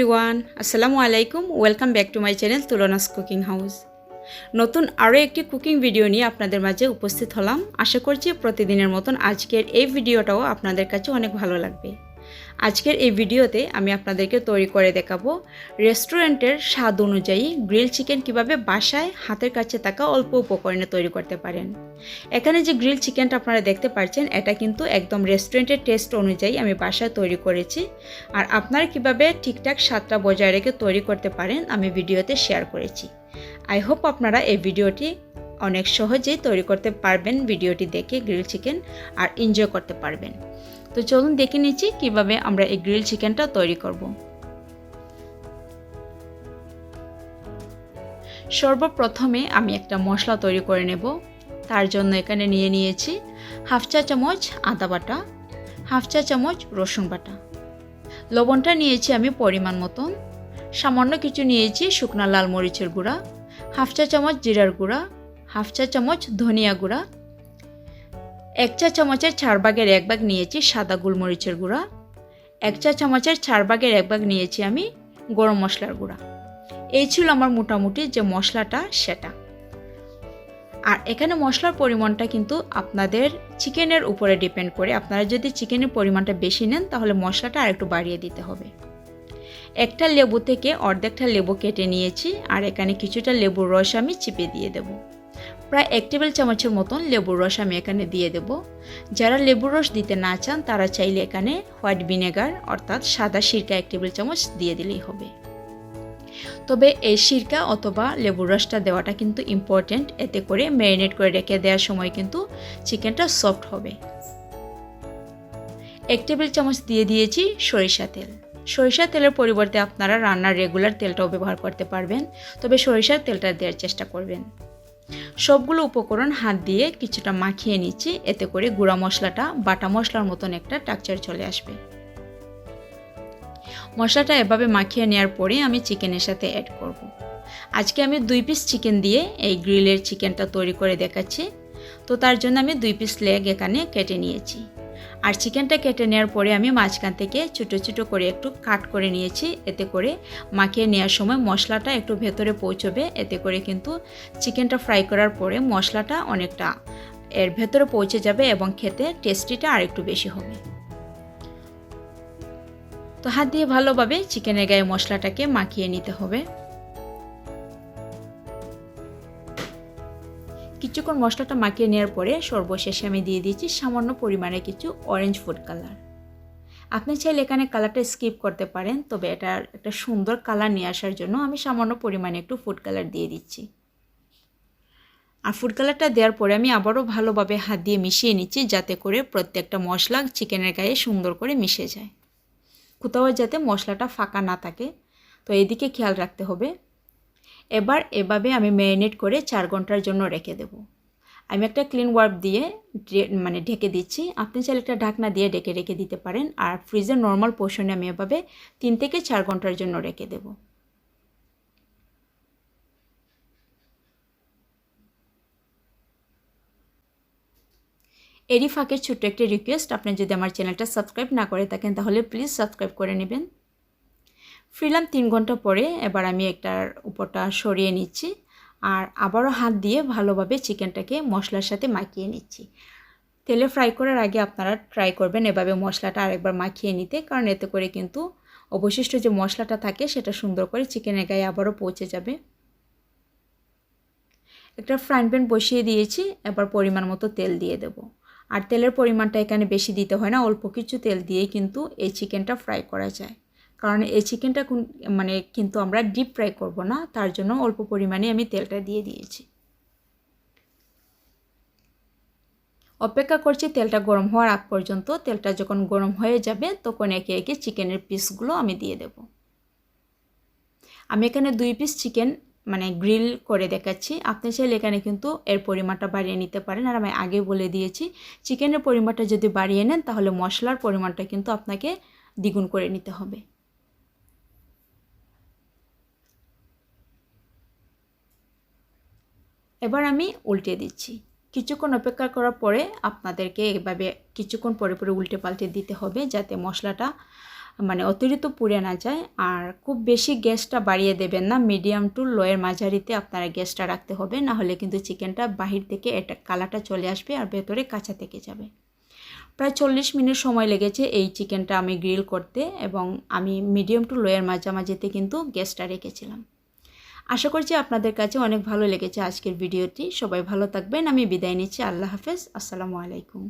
Everyone, আসসালামু আলাইকুম। Welcome back to my channel Tulona's cooking house. নতুন আরও একটি কুকিং ভিডিও নিয়ে আপনাদের মাঝে উপস্থিত হলাম। আশা করছি প্রতিদিনের মতন আজকের এই ভিডিওটাও আপনাদের কাছে অনেক ভালো লাগবে। আজকের এই ভিডিওতে আমি আপনাদেরকে তৈরি করে দেখাবো রেস্টুরেন্টের স্বাদ অনুযায়ী গ্রিল চিকেন কিভাবে বাসায় হাতের কাছে থাকা অল্প উপকরণে তৈরি করতে পারেন। এখানে যে গ্রিল চিকেনটা আপনারা দেখতে পাচ্ছেন এটা কিন্তু একদম রেস্টুরেন্টের টেস্ট অনুযায়ী আমি বাসায় তৈরি করেছি। আর আপনারা কিভাবে ঠিকঠাক স্বাদটা বজায় রেখে তৈরি করতে পারেন আমি ভিডিওতে শেয়ার করেছি। আই হোপ আপনারা এই ভিডিওটি অনেক সহজেই তৈরি করতে পারবেন ভিডিওটি দেখে গ্রিল চিকেন আর এনজয় করতে পারবেন। তো চলুন দেখে নিচ্ছি কিভাবে আমরা এই গ্রিল চিকেনটা তৈরি করব। সর্বপ্রথমে আমি একটা মশলা তৈরি করে নেব। তার জন্য এখানে নিয়ে নিয়েছি হাফ চা চামচ আদা বাটা, হাফ চা চামচ রসুন বাটা, লবণটা নিয়েছি আমি পরিমাণ মতন, সামান্য কিছু নিয়েছি শুকনা লাল মরিচের গুঁড়া, হাফ চা চামচ জিরার গুঁড়া, হাফ চা চামচ ধনিয়া গুঁড়া, 1 চা চামচের 4 ভাগের 1 ভাগ নিয়েছি সাদা গোলমরিচের গুঁড়া, 1 চা চামচের 4 ভাগের 1 ভাগ নিয়েছি আমি গরম মশলার গুঁড়া। এই ছিল আমার মোটামুটি যে মশলাটা সেটা। আর এখানে মশলার পরিমাণটা কিন্তু আপনাদের চিকেনের উপরে ডিপেন্ড করে। আপনারা যদি চিকেনের পরিমাণটা বেশি নেন তাহলে মশলাটা আরেকটু বাড়িয়ে দিতে হবে। একটা লেবু থেকে অর্ধেকটা লেবু কেটে নিয়েছি আর এখানে কিছুটা লেবুর রস আমি চিপে দিয়ে দেব। প্রায় 1 টেবিল চামচের মতন লেবুর রস আমি এখানে দিয়ে দেব। যারা লেবুর রস দিতে না চান তারা চাইলে এখানে হোয়াইট ভিনেগার অর্থাৎ সাদা সিরকা 1 টেবিল চামচ দিয়ে দিলেই হবে। তবে এই সিরকা অথবা লেবুর রসটা দেওয়াটা কিন্তু ইম্পর্টেন্ট, এতে করে ম্যারিনেট করে রেখে দেওয়ার সময় কিন্তু চিকেনটা সফট হবে। 1 টেবিল চামচ দিয়ে দিয়েছি সরিষা তেল। সরিষার তেলের পরিবর্তে আপনারা রান্নার রেগুলার তেলটাও ব্যবহার করতে পারবেন, তবে সরিষার তেলটা দেওয়ার চেষ্টা করবেন। সবগুলো উপকরণ হাত দিয়ে কিছুটা মাখিয়ে নিচ্ছি, এতে করে গুঁড়া মশলাটা বাটা মশলার মতন একটা টেক্সচার চলে আসবে। মশলাটা এভাবে মাখিয়ে নেওয়ার পরে আমি চিকেনের সাথে অ্যাড করব। আজকে আমি 2 পিস চিকেন দিয়ে এই গ্রিলের চিকেনটা তৈরি করে দেখাচ্ছি। তো তার জন্য আমি 2 পিস লেগ এখানে কেটে নিয়েছি। আর চিকেনটা কেটে নেওয়ার পরে আমি মাঝখান থেকে ছোটো ছোটো করে একটু কাট করে নিয়েছি, এতে করে মাখিয়ে নেওয়ার সময় মশলাটা একটু ভেতরে পৌঁছবে। এতে করে কিন্তু চিকেনটা ফ্রাই করার পরে মশলাটা অনেকটা এর ভেতরে পৌঁছে যাবে এবং খেতে টেস্টিটা আরেকটু বেশি হবে। তো হাত দিয়ে ভালোভাবে চিকেনের গায়ে মশলাটাকে মাখিয়ে নিতে হবে। কিছুক্ষণ মশলাটা মাখিয়ে নেওয়ার পরে সর্বশেষে আমি দিয়ে দিয়েছি সামান্য পরিমাণে কিছু অরেঞ্জ ফুড কালার। আপনি চাইলে এখানে কালারটা স্কিপ করতে পারেন, তবে এটার একটা সুন্দর কালার নিয়ে আসার জন্য আমি সামান্য পরিমাণে একটু ফুড কালার দিয়ে দিচ্ছি। আর ফুড কালারটা দেওয়ার পরে আমি আবারও ভালোভাবে হাত দিয়ে মিশিয়ে নিচ্ছি, যাতে করে প্রত্যেকটা মশলা চিকেনের গায়ে সুন্দর করে মিশে যায়, কোথাও যাতে মশলাটা ফাঁকা না থাকে। তো এইদিকে খেয়াল রাখতে হবে। এবার এভাবে আমি ম্যারিনেট করে 4 ঘন্টার জন্য রেখে দেব। আমি একটা ক্লিন ওয়াইপ দিয়ে ঢেকে দিচ্ছি। আপনি চাইলে একটা ঢাকনা দিয়ে ঢেকে রেখে দিতে পারেন। আর ফ্রিজের নর্মাল পোর্শনে আমি এভাবে 3 থেকে 4 ঘন্টার জন্য রেখে দেব। এরই ফাঁকে ছোট্ট একটি রিকোয়েস্ট, আপনি যদি আমার চ্যানেলটা সাবস্ক্রাইব না করে থাকেন তাহলে প্লিজ সাবস্ক্রাইব করে নেবেন। ফিরলাম 3 ঘন্টা পরে। এবার আমি একটার উপরটা সরিয়ে নিচ্ছি আর আবারও হাত দিয়ে ভালোভাবে চিকেনটাকে মশলার সাথে মাখিয়ে নিচ্ছি। তেলে ফ্রাই করার আগে আপনারা ট্রাই করবেন এভাবে মশলাটা আরেকবার মাখিয়ে নিতে, কারণ এতে করে কিন্তু অবশিষ্ট যে মশলাটা থাকে সেটা সুন্দর করে চিকেনের গায়ে আবারও পৌঁছে যাবে। একটা ফ্রাইং প্যান বসিয়ে দিয়েছি, এবার পরিমাণ মতো তেল দিয়ে দেব। আর তেলের পরিমাণটা এখানে বেশি দিতে হয় না, অল্প কিছু তেল দিয়েই কিন্তু এই চিকেনটা ফ্রাই করা যায়। কারণ এই চিকেনটা কিন্তু আমরা ডিপ ফ্রাই করব না, তার জন্য অল্প পরিমাণে আমি তেলটা দিয়ে দিয়েছি। অপেক্ষা করছি তেলটা গরম হওয়ার আগ পর্যন্ত। তেলটা যখন গরম হয়ে যাবে তখন একে একে চিকেনের পিসগুলো আমি দিয়ে দেব। আমি এখানে 2 পিস চিকেন গ্রিল করে দেখাচ্ছি। আপনি চাইলে এখানে কিন্তু এর পরিমাণটা বাড়িয়ে নিতে পারেন। আর আমি আগে বলে দিয়েছি চিকেনের পরিমাণটা যদি বাড়িয়ে নেন তাহলে মশলার পরিমাণটা কিন্তু আপনাকে দ্বিগুণ করে নিতে হবে। এবার আমি উল্টে দিচ্ছি। কিছুক্ষণ অপেক্ষা করার পরে আপনাদেরকে এভাবে কিছুক্ষণ পরে পরে উল্টে পাল্টে দিতে হবে, যাতে মশলাটা মানে অতিরিক্ত পুড়ে না যায়। আর খুব বেশি গ্যাসটা বাড়িয়ে দেবেন না, মিডিয়াম টু লোয়ের মাঝারিতে আপনারা গ্যাসটা রাখতে হবে, না হলে কিন্তু চিকেনটা বাহির থেকে এটা কালারটা চলে আসবে আর ভেতরে কাঁচা থেকে যাবে। প্রায় 40 মিনিট সময় লেগেছে এই চিকেনটা আমি গ্রিল করতে, এবং আমি মিডিয়াম টু লোয়ের মাঝামাঝিতে কিন্তু গ্যাসটা রেখেছিলাম। আশা করছি আপনাদের কাছে অনেক ভালো লেগেছে আজকের ভিডিওটি। সবাই ভালো থাকবেন, আমি বিদায় নিচ্ছি। আল্লাহ হাফেজ, আসসালামু আলাইকুম।